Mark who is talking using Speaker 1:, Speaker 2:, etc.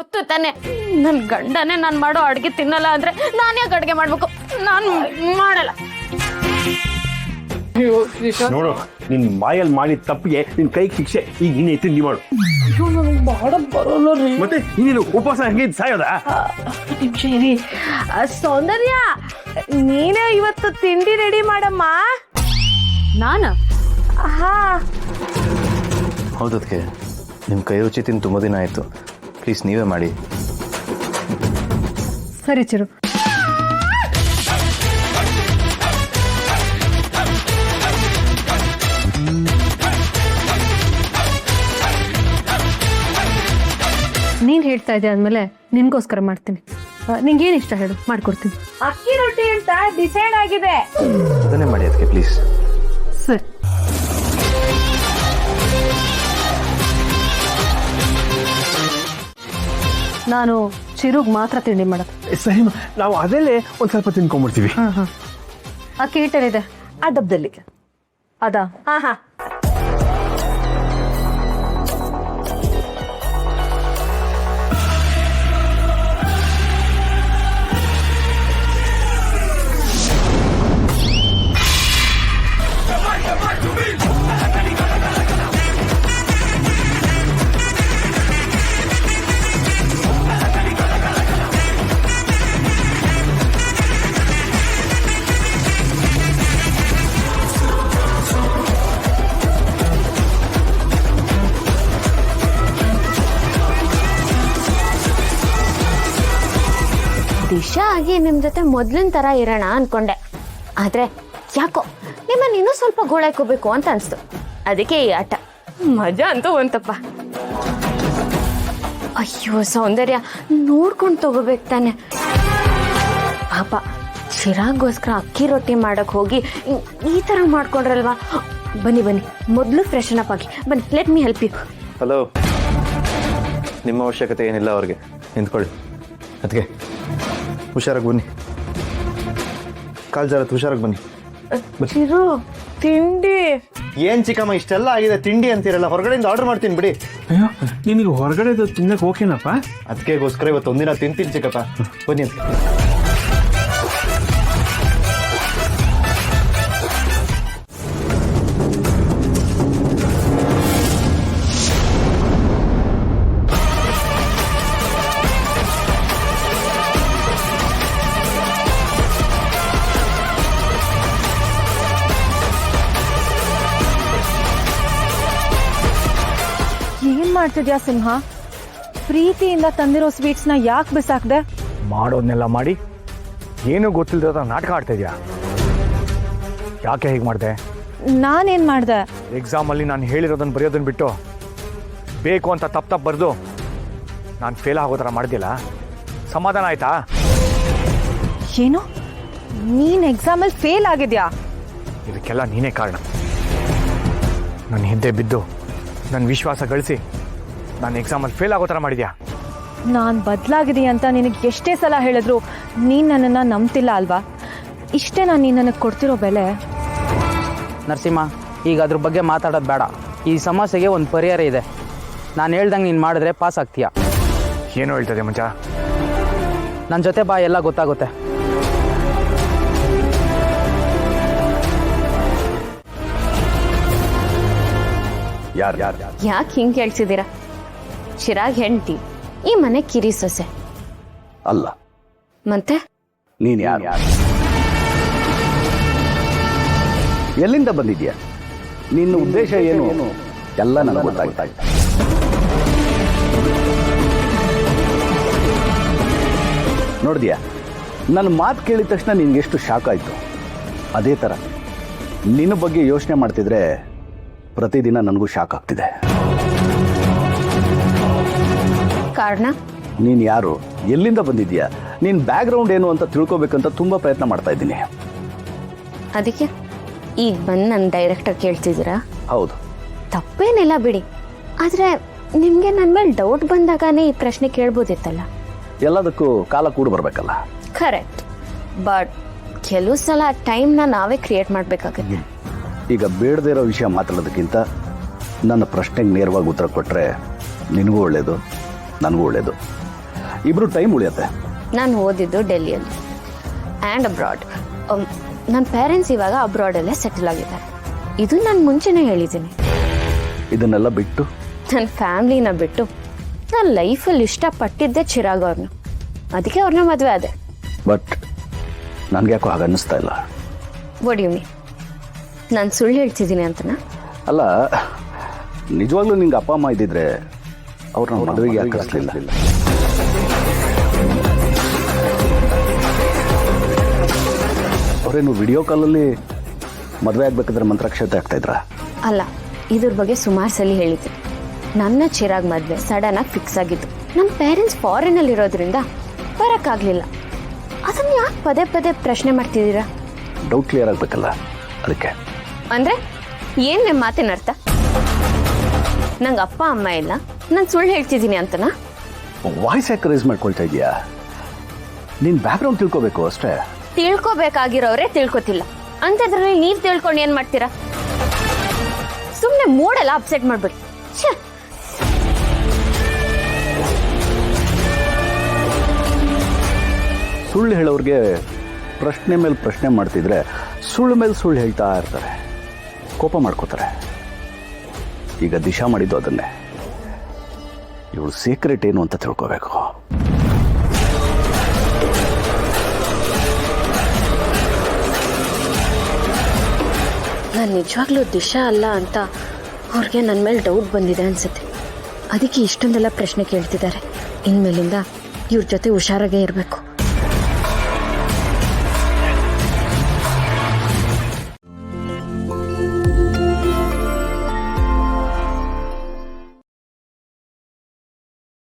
Speaker 1: ಗೊತ್ತು ತಾನೆ. ನನ್ನ ಗಂಡನೇ ನಾನು ಮಾಡೋ ಅಡುಗೆ ತಿನ್ನಲ್ಲ ಅಂದ್ರೆ ನಾನು ಯಾಕೆ ಅಡುಗೆ ಮಾಡ್ಬೇಕು? ನಾನು ಮಾಡಲ್ಲ.
Speaker 2: ನೋಡು, ನಿನ್ ಬಾಯಲ್ಲಿ ಮಾಡಿದ ತಪ್ಪಿಗೆ ನಿನ್ ಕೈಗೆ ಶಿಕ್ಷೆ. ಈಗ ನೀನೇ ತಿಂಡಿ ಮಾಡು.
Speaker 1: ಮಾಡಕ್ ಬರೋಲ್ಲ ರೀ.
Speaker 2: ಮತ್ತೆ ನೀನು ಉಪವಾಸ ಹಂಗೆ ಸಾಯೋದಾ?
Speaker 1: ನಿಮಿಷ ಇರಿ. ಸೌಂದರ್ಯ, ನೀನು ಇವತ್ತು ತಿಂಡಿ ರೆಡಿ ಮಾಡಮ್ಮ. ನಾನು? ಹಾ.
Speaker 3: ಹೌದಕ್ಕೆ ನಿಮ್ಮ ಕೈ ರುಚಿ ತಿಂದು ತುಂಬ ದಿನ ಆಯಿತು. ಪ್ಲೀಸ್ ನೀವೇ ಮಾಡಿ.
Speaker 4: ಸರಿ ಚಿರು. ನೀನು ಹೇಳ್ತಾ ಇದ್ದೆ ಅಂದಮೇಲೆ ನಿನ್ಗೋಸ್ಕರ ಮಾಡ್ತೀನಿ. ನಿಂಗೇನು ಇಷ್ಟ ಹೇಳು, ಮಾಡ್ಕೊಡ್ತೀನಿ.
Speaker 1: ಅಕ್ಕಿ ರೊಟ್ಟಿ ಅಂತ ಡಿಸೈಡ್ ಆಗಿದೆ.
Speaker 3: ಅದನ್ನೇ ಮಾಡಿ ಅದಕ್ಕೆ ಪ್ಲೀಸ್.
Speaker 4: ಸರಿ. ನಾನು ಚಿರುಗ್ ಮಾತ್ರ ತಿಂಡಿ ಮಾಡೋದು.
Speaker 2: ಸರಿ, ನಾವು ಅದಲ್ಲೇ ಒಂದ್ ಸ್ವಲ್ಪ ತಿನ್ಕೊಂಡ್ಬಿಡ್ತೀವಿ.
Speaker 4: ಅಕ್ಕಿ ಹಿಟ್ಟಲ್ಲಿದೆ ಆ ಡಬ್ಬದಲ್ಲಿ. ಅದಾ?
Speaker 1: ಹಾ ಹಾ. ದಿಶಾ ಆಗಿ ನಿಮ್ ಜೊತೆ ಮೊದ್ಲಿನ ತರ ಇರೋಣ ಅನ್ಕೊಂಡೆ. ಆದ್ರೆ ಯಾಕೋ ನಿಮ್ಮನ್ನ ಇನ್ನೂ ಸ್ವಲ್ಪ ಗೋಳಾಯ್ಕೋಬೇಕು ಅಂತ ಅನ್ಸ್ತು. ಅದಕ್ಕೆ ಈ ಆಟ. ಮಜಾ ಅಂತೂ ಬಂತಪ್ಪ. ಅಯ್ಯೋ ಸೌಂದರ್ಯ, ನೋಡ್ಕೊಂಡು ತಗೋಬೇಕು ತಾನೆ. ಪಾಪ ಚಿರಾಗೋಸ್ಕರ ಅಕ್ಕಿ ರೊಟ್ಟಿ ಮಾಡಕ್ ಹೋಗಿ ಈ ತರ ಮಾಡ್ಕೊಂಡ್ರಲ್ವಾ. ಬನ್ನಿ ಬನ್ನಿ, ಮೊದಲು ಫ್ರೆಶನ್ ಅಪ್ ಆಗಿ ಬನ್ನಿ. Let me help you.
Speaker 3: Hello, ನಿಮ್ಮ ಅವಶ್ಯಕತೆ ಏನಿಲ್ಲ ಅವ್ರಿಗೆ. ನಿಂತ್ಕೊಳ್ಳಿ. ಅದಕ್ಕೆ ಹುಷಾರಾಗಿ ಬನ್ನಿ. ಕಾಲ್ ಜಾರತ್, ಹುಷಾರಾಗಿ ಬನ್ನಿ.
Speaker 1: ಚಿರು, ತಿಂಡಿ.
Speaker 3: ಏನ್ ಚಿಕ್ಕಮ್ಮ ಇಷ್ಟೆಲ್ಲ ಆಗಿದೆ, ತಿಂಡಿ ಅಂತೀರಲ್ಲ? ಹೊರಗಡೆಯಿಂದ ಆರ್ಡರ್ ಮಾಡ್ತೀನಿ ಬಿಡಿ.
Speaker 2: ಅಯ್ಯೋ, ನಿನಗೆ ಹೊರಗಡೆ ತಿನ್ನಕ್ ಓಕೆನಪ್ಪ?
Speaker 3: ಅದಕ್ಕೆಗೋಸ್ಕರ ಇವತ್ತು ಒಂದಿನ ತಿಂತೀನಿ ಚಿಕ್ಕಪ್ಪ. ಬನ್ನಿ.
Speaker 4: ಏನ್ ಮಾಡ್ತಿದ್ಯಾ ಸಿಂಹ? ಪ್ರೀತಿಯಿಂದ ತಂದಿರೋ ಸ್ವೀಟ್ಸ್ನ ಯಾಕೆ ಬಿಸಾಕ್ದೆ?
Speaker 5: ಮಾಡೋದನ್ನೆಲ್ಲ ಮಾಡಿ ಏನೂ ಗೊತ್ತಿಲ್ಲದ ನಾಟಕ ಆಡ್ತಾ ಇದೆಯಾ? ಯಾಕೆ ಹೀಗೆ ಮಾಡಿದೆ?
Speaker 4: ನಾನೇನ್ ಮಾಡ್ದೆ?
Speaker 5: ಎಕ್ಸಾಮಲ್ಲಿ ನಾನು ಹೇಳಿರೋದನ್ನು ಬರೆಯೋದನ್ನು ಬಿಟ್ಟು ಬೇಕು ಅಂತ ತಪ್ಪು ಬರೆದು ನಾನು ಫೇಲ್ ಆಗೋ ಥರ ಮಾಡ್ದಿಲ್ಲ. ಸಮಾಧಾನ ಆಯ್ತಾ?
Speaker 4: ಏನು, ನೀನ್ ಎಕ್ಸಾಮಲ್ಲಿ ಫೇಲ್ ಆಗಿದ್ಯಾ?
Speaker 5: ಇದಕ್ಕೆಲ್ಲ ನೀನೇ ಕಾರಣ. ನನ್ನ ಹಿಂದೆ ಬಿದ್ದು ನನ್ನ ವಿಶ್ವಾಸ ಗಳಿಸಿ ನಾನು ಎಕ್ಸಾಮಲ್ಲಿ ಫೇಲ್ ಆಗೋ ಥರ ಮಾಡಿದ್ಯಾ.
Speaker 4: ನಾನು ಬದಲಾಗಿದೀಯ ಅಂತ ನಿನಗೆ ಎಷ್ಟೇ ಸಲ ಹೇಳಿದ್ರು ನೀನು ನನ್ನನ್ನು ನಂಬ್ತಿಲ್ಲ ಅಲ್ವಾ? ಇಷ್ಟೇ ನಾನು ನೀನು ನನಗೆ ಕೊಡ್ತಿರೋ ಬೆಲೆ.
Speaker 6: ನರಸಿಂಹ, ಈಗ ಅದ್ರ ಬಗ್ಗೆ ಮಾತಾಡೋದು ಬೇಡ. ಈ ಸಮಸ್ಯೆಗೆ ಒಂದು ಪರಿಹಾರ ಇದೆ. ನಾನು ಹೇಳ್ದಂಗೆ ನೀನು ಮಾಡಿದ್ರೆ ಪಾಸ್ ಆಗ್ತೀಯಾ.
Speaker 5: ಏನೋ ಹೇಳ್ತದೆ ಮಂಚ.
Speaker 6: ನನ್ನ ಜೊತೆ ಬಾ, ಎಲ್ಲ ಗೊತ್ತಾಗುತ್ತೆ.
Speaker 5: ಯಾರು
Speaker 1: ಯಾಕೆ ಹಿಂಗೆ ಕೇಳ್ತಿದ್ದೀರಾ? ಚಿರಾಗ್ ಹೆಂಡತಿ, ಈ ಮನೆ ಕಿರಿ ಸೊಸೆ
Speaker 7: ಅಲ್ಲ.
Speaker 1: ಮತ್ತೆ
Speaker 7: ನೀನ್ ಯಾರು? ಎಲ್ಲಿಂದ ಬಂದಿದ್ಯಾ? ನಿನ್ನ ಉದ್ದೇಶ ಏನು ಎಲ್ಲ ನನಗೆ ಗೊತ್ತಾಗ್ತಾ ಇದೆ. ನೋಡಿದ್ಯಾ, ನನ್ನ ಮಾತು ಕೇಳಿದ ತಕ್ಷಣ ನಿನ್ಗೆ ಎಷ್ಟು ಶಾಕ್ ಆಯ್ತು. ಅದೇ ಥರ ನಿನ್ನ ಬಗ್ಗೆ ಯೋಚನೆ ಮಾಡ್ತಿದ್ರೆ ಪ್ರತಿದಿನ ನನಗೂ ಶಾಕ್ ಆಗ್ತಿದೆ.
Speaker 1: ಕಾರಣ?
Speaker 7: ನೀನು ಯಾರು, ಎಲ್ಲಿಂದ ಬಂದಿದ್ಯಾ, ನಿನ್ನ ಬ್ಯಾಕ್ಗ್ರೌಂಡ್ ಏನು ಅಂತ ತಿಳ್ಕೊಬೇಕಂತ ತುಂಬ ಪ್ರಯತ್ನ ಮಾಡ್ತಾ ಇದ್ದೀನಿ.
Speaker 1: ಅದಕ್ಕೆ ಈಗ ಬಂದು ನನ್ನ ಡೈರೆಕ್ಟರ್ ಕೇಳ್ತಿದ್ದೀರಾ?
Speaker 7: ಹೌದು.
Speaker 1: ತಪ್ಪೇನಿಲ್ಲ ಬಿಡಿ. ಆದರೆ ನಿಮಗೆ ನನ್ನ ಮೇಲೆ ಡೌಟ್ ಬಂದಾಗನೇ ಈ ಪ್ರಶ್ನೆ ಕೇಳ್ಬೋದಿತ್ತಲ್ಲ.
Speaker 7: ಎಲ್ಲದಕ್ಕೂ ಕಾಲ ಕೂಡ ಬರಬೇಕಲ್ಲ.
Speaker 1: ಕರೆಕ್ಟ್. ಬಟ್ ಕೆಲವು ಸಲ ಟೈಮ್ನ ನಾವೇ ಕ್ರಿಯೇಟ್ ಮಾಡಬೇಕಾಗುತ್ತೆ.
Speaker 7: ಈಗ ಬೇಡದೇ ಇರೋ ವಿಷಯ ಮಾತಾಡೋದಕ್ಕಿಂತ ನನ್ನ ಪ್ರಶ್ನೆಗೆ ನೇರವಾಗಿ ಉತ್ತರ ಕೊಟ್ಟರೆ ನಿನಗೂ ಒಳ್ಳೆಯದು, ನನಗೂ ಒಳ್ಳೆಯದು. ಇಬ್ರು ಟೈಮ್ ಉಳಿಯತ್ತೆ.
Speaker 1: ನಾನು ಓದಿದ್ದು ಡೆಲ್ಲಿಯಲ್ಲಿ ಆ್ಯಂಡ್ ಅಬ್ರಾಡ್. ನನ್ನ ಪೇರೆಂಟ್ಸ್ ಇವಾಗ ಅಬ್ರಾಡಲ್ಲೇ ಸೆಟಲ್ ಆಗಿದ್ದಾರೆ. ಇದು ನಾನು ಮುಂಚೆನೇ ಹೇಳಿದ್ದೀನಿ.
Speaker 7: ಇದನ್ನೆಲ್ಲ ಬಿಟ್ಟು
Speaker 1: ನನ್ನ ಫ್ಯಾಮ್ಲಿನ ಬಿಟ್ಟು ನಾನು ಲೈಫಲ್ಲಿ ಇಷ್ಟಪಟ್ಟಿದ್ದೆ ಚಿರಾಗ್ ಅವ್ರನ್ನ. ಅದಕ್ಕೆ ಅವ್ರನ್ನ ಮದುವೆ ಆದೆ.
Speaker 7: ಬಟ್ ನನಗೆ ಯಾಕೋ ಹಾಗೆ ಅನ್ನಿಸ್ತಾ ಇಲ್ಲ.
Speaker 1: ಒಡಿಯುಮಿ ನಾನು ಸುಳ್ಳು ಹೇಳ್ತಿದ್ದೀನಿ ಅಂತನಾ?
Speaker 7: ಅಲ್ಲ, ನಿಜವಾಗ್ಲೂ ನಿಂಗೆ ಅಪ್ಪ ಅಮ್ಮ ಇದ್ದಿದ್ರೆ ಅವ್ರನ್ನ ಮದುವೆಗೆ ಯಾಕೆ ಕಳಿಸ್ಲಿಲ್ಲ? ಅವರೇನು ವಿಡಿಯೋ ಕಾಲಲ್ಲಿ ಮದುವೆ ಆಗ್ಬೇಕಾದ್ರೆ ಮಂತ್ರಾಕ್ಷತೆ ಆಗ್ತಾಯಿದ್ರಾ?
Speaker 1: ಅಲ್ಲ, ಇದ್ರ ಬಗ್ಗೆ ಸುಮಾರು ಸಲ ಹೇಳಿದ್ದೆ. ನನ್ನ ಚಿರಾಗ್ ಮದುವೆ ಸಡನ್ನಾಗಿ ಫಿಕ್ಸ್ ಆಗಿತ್ತು. ನಮ್ಮ ಪೇರೆಂಟ್ಸ್ ಫಾರಿನಲ್ಲಿ ಇರೋದ್ರಿಂದ ಬರೋಕ್ಕಾಗಲಿಲ್ಲ. ಅದನ್ನು ಯಾಕೆ ಪದೇ ಪದೇ ಪ್ರಶ್ನೆ ಮಾಡ್ತಿದ್ದೀರಾ?
Speaker 7: ಡೌಟ್ ಕ್ಲಿಯರ್ ಆಗಬೇಕಲ್ಲ, ಅದಕ್ಕೆ.
Speaker 1: ಅಂದರೆ ಏನು ನಿಮ್ಮ ಮಾತಿನ ಅರ್ಥ? ನಂಗೆ ಅಪ್ಪ ಅಮ್ಮ ಇಲ್ಲ, ನಾನು ಸುಳ್ಳು ಹೇಳ್ತಿದ್ದೀನಿ ಅಂತನಾ?
Speaker 7: ವಾಯ್ಸ್ ಯಾಕೆ ರೈಸ್ ಮಾಡ್ಕೊಳ್ತಾ ಇದೀಯಾ? ನಿನ್ನ ಬ್ಯಾಕ್ಗ್ರೌಂಡ್ ತಿಳ್ಕೋಬೇಕು ಅಷ್ಟೇ.
Speaker 1: ತಿಳ್ಕೊಬೇಕಾಗಿರೋರೇ ತಿಳ್ಕೊತಿಲ್ಲ ಅಂಥದ್ರಲ್ಲಿ ನೀವು ತಿಳ್ಕೊಂಡು ಏನು ಮಾಡ್ತೀರಾ? ಸುಮ್ಮನೆ ಮೂಡೆಲ್ಲ ಅಪ್ಸೆಟ್ ಮಾಡ್ಬಿಡಿ. ಛೇ,
Speaker 7: ಸುಳ್ಳು ಹೇಳೋರಿಗೆ ಪ್ರಶ್ನೆ ಮೇಲೆ ಪ್ರಶ್ನೆ ಮಾಡ್ತಿದ್ರೆ ಸುಳ್ಳು ಮೇಲೆ ಸುಳ್ಳು ಹೇಳ್ತಾ ಇರ್ತಾರೆ, ಕೋಪ ಮಾಡ್ಕೋತಾರೆ. ಈಗ ದಿಶಾ ಮಾಡಿದ್ದು ಅದನ್ನೇ. ಇವಳು ಸೀಕ್ರೆಟ್ ಏನು ಅಂತ ತಿಳ್ಕೋಬೇಕು.
Speaker 1: ನಾನು ನಿಜವಾಗ್ಲೂ ದಿಶಾ ಅಲ್ಲ ಅಂತ ಅವ್ರಿಗೆ ನನ್ನ ಮೇಲೆ ಡೌಟ್ ಬಂದಿದೆ ಅನ್ಸುತ್ತೆ. ಅದಕ್ಕೆ ಇಷ್ಟೊಂದೆಲ್ಲ ಪ್ರಶ್ನೆ ಕೇಳ್ತಿದ್ದಾರೆ. ಇನ್ಮೇಲಿಂದ ಇವ್ರ ಜೊತೆ ಹುಷಾರಾಗೇ ಇರಬೇಕು.